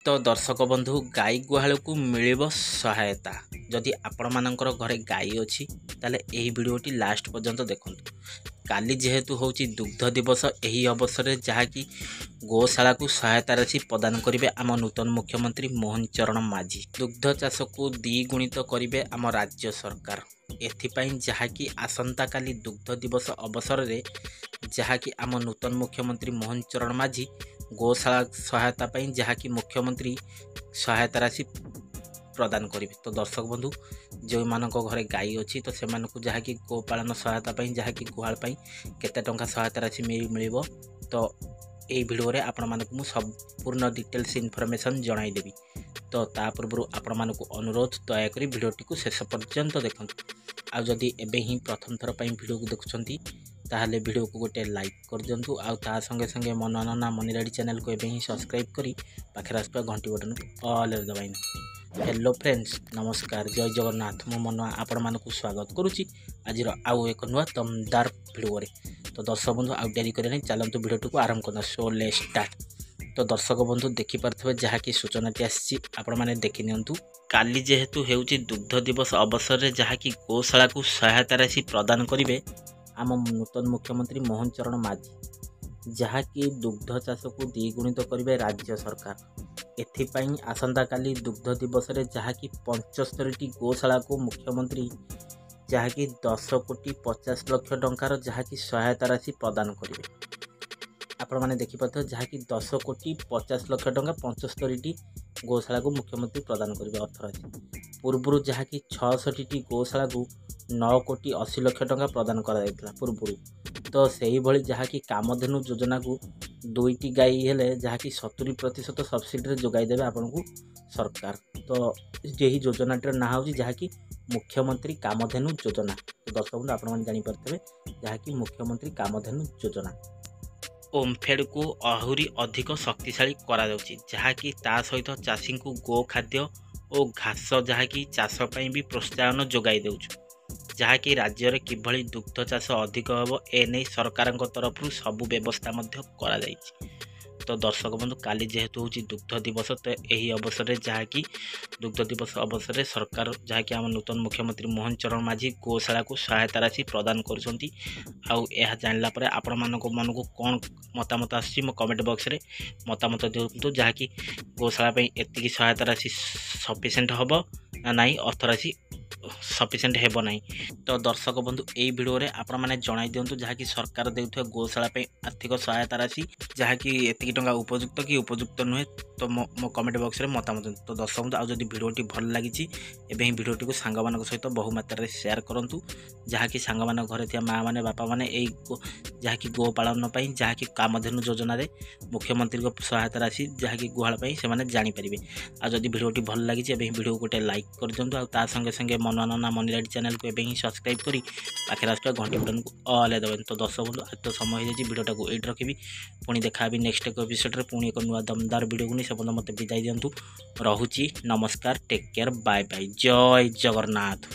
तो दर्शक बंधु गाई गुहाल को मिल सहायता जदि आपण मानकर घरे गाई अच्छी ताले यही वीडियोटी लास्ट पर्यंत देखु। काली जेहेतु होची दुग्ध दिवस यही अवसर में जहाँकि गोशाला को सहायता राशि प्रदान करेंगे आम नूतन मुख्यमंत्री मोहन चरण माझी। दुग्ध चाष को द्विगुणित करेंगे आम राज्य सरकार। एथिपाई जहाँकि आसंता काली दुग्ध दिवस अवसर में जहाँकि आम नूतन मुख्यमंत्री मोहन चरण माझी गोशाला सहायता पाई जहाँकि मुख्यमंत्री सहायता राशि प्रदान करेंगे। तो दर्शक बंधु जो मानक घरे गाई अच्छी तो से जहाँकि गोपालन सहायता पाई जहाँकि गुहाल पाई केते टंका सहायता राशि मिल तो यही वीडियो रे आपण मानक मु संपूर्ण डिटेल्स इनफॉरमेशन जणाइदेवी। तो ता पूर्व आपण मानक अनुरोध दयाकोरी वीडियोटी को शेष पर्यंत देखंतु। आ जदि एबे ही प्रथम थर पाई वीडियो को देखुछंती ताहले वीडियो को गोटे लाइक कर दिंतु। आ ता संगे संगे मनोनना मनीराडी चैनल को एबे ही सब्सक्राइब करी पाखे आसपा घंटी बटन को ऑल रे दबाइन। हेलो फ्रेंड्स नमस्कार जय जगन्नाथ मो मन आपण मानक स्वागत करुच्ची आज आउ एक नुआ दमदार वीडियो रे। तो दर्शक बंधु आउ डेरी करे चलतु वीडियो को आरंभ करना सो ले स्टार्ट। तो दर्शक बंधु देखि पारथबे जहाँकि सूचनाटी आसी आपण माने देखि नियंतु। काली जेहेतु हेउची दुग्ध दिवस अवसर में जहाँकि गोशाला को सहायता राशि प्रदान करेंगे आम नूतन मुख्यमंत्री मोहन चरण माझी जहाँकि दुग्ध चाष को द्विगुणित करेंगे राज्य सरकार। एथिपाई आसंता काली दुग्ध दिवस में जहाँकि 75टी गोशाला को मुख्यमंत्री जहाँकि 10,50,00,000 टंकार जहाँकि सहायता राशि प्रदान करेंगे। आपण मैंने देखिपारे जहाँकि 10,50,00,000 टंका 75टी गोशाला को मुख्यमंत्री प्रदान करेंगे अर्थ राशि। पूर्व जहाँकि 66टी गोशाला को 9,80,00,000 टंका प्रदान करा पूर्व। तो सही भली जहाँकि कामधेनु योजना को 2टी गाई हेले जहाँकि 70% सब्सिडी जोगाई देवे आपन को सरकार। तो यही योजनाटर ना हो जहाँकि मुख्यमंत्री कामधेनु योजना। तो दर्शक बंधु आपण मैंने जानीपारे जहाँकि मुख्यमंत्री कामधेनु योजना ओमफेड को आहरी अधिक शक्तिशाली करा जाउची जहाँकि ता सहित चाषी को गो खाद्य और घास जहाँकि चाष पाई भी प्रोत्साहन जोगाई देउछु जहाँकि राज्य में किभली दुग्ध चाष अधिक हम एने सरकार तरफ सबु व्यवस्था करा जाइछि। तो दर्शक बंधु काली जेहेतु होची दुग्ध दिवस तो यही अवसर में जहाँकि दुग्ध दिवस अवसर में सरकार जहाँकि आम नूतन मुख्यमंत्री मोहन चरण माझी गोशाला को सहायता राशि प्रदान करुँच। आउ यह जानला परे आपण मानक मन को कौन मतामत आसी मो कमेंट बॉक्स रे मतामत दिंतु जहाँकि गोशाला पे एतिकी सहायता राशि सफिशिएंट हम ना नाई अर्थ राशि सफिशिएंट हेबो नाही। तो दर्शक बंधु यही वीडियो रे आपण माने जणाई दियंतु जहाँकि सरकार देउथो गोशाला पे आर्थिक सहायता राशि जहाँकि एतिकी टंका उपयुक्त कि उपयुक्त नुहे तो मो कमेंट बॉक्स रे मतामत दियंतु। तो दर्शक बंधु आउ जदि वीडियोटी भल लागिछि एबे ही वीडियोटी को सांग मानक सहित बहु मात्रा रे शेयर करंतु जहाँकि सांग मान घरे थिया माँ माने बापा माने एई जहाँकि गो पालन पई जहाँकि कामधेनु योजना रे मुख्यमंत्री को सहायता राशि जहाँकि गुहाल पई से माने जानि परिबे। आ जदि वीडियोटी भल लागिछि एबे ही वीडियो गोटे लाइक कर दियंतु। आ ता संगे संगे मनोनना मनीराडी चैनल को एबे ही सब्सक्राइब करी पाखे आसपा घंटी बटन को ऑल दबाइन। तो दर्शक बंधु आज तो समय हो जाए वीडियोटा को एट रखी पुणी देखा नेक्स्ट एक एपिसोड रे पुणी एक नुआ दमदार वीडियो को नहीं से मत विदाई दिंतु। रहुची नमस्कार टेक केयर बाय बाय जय जगन्नाथ।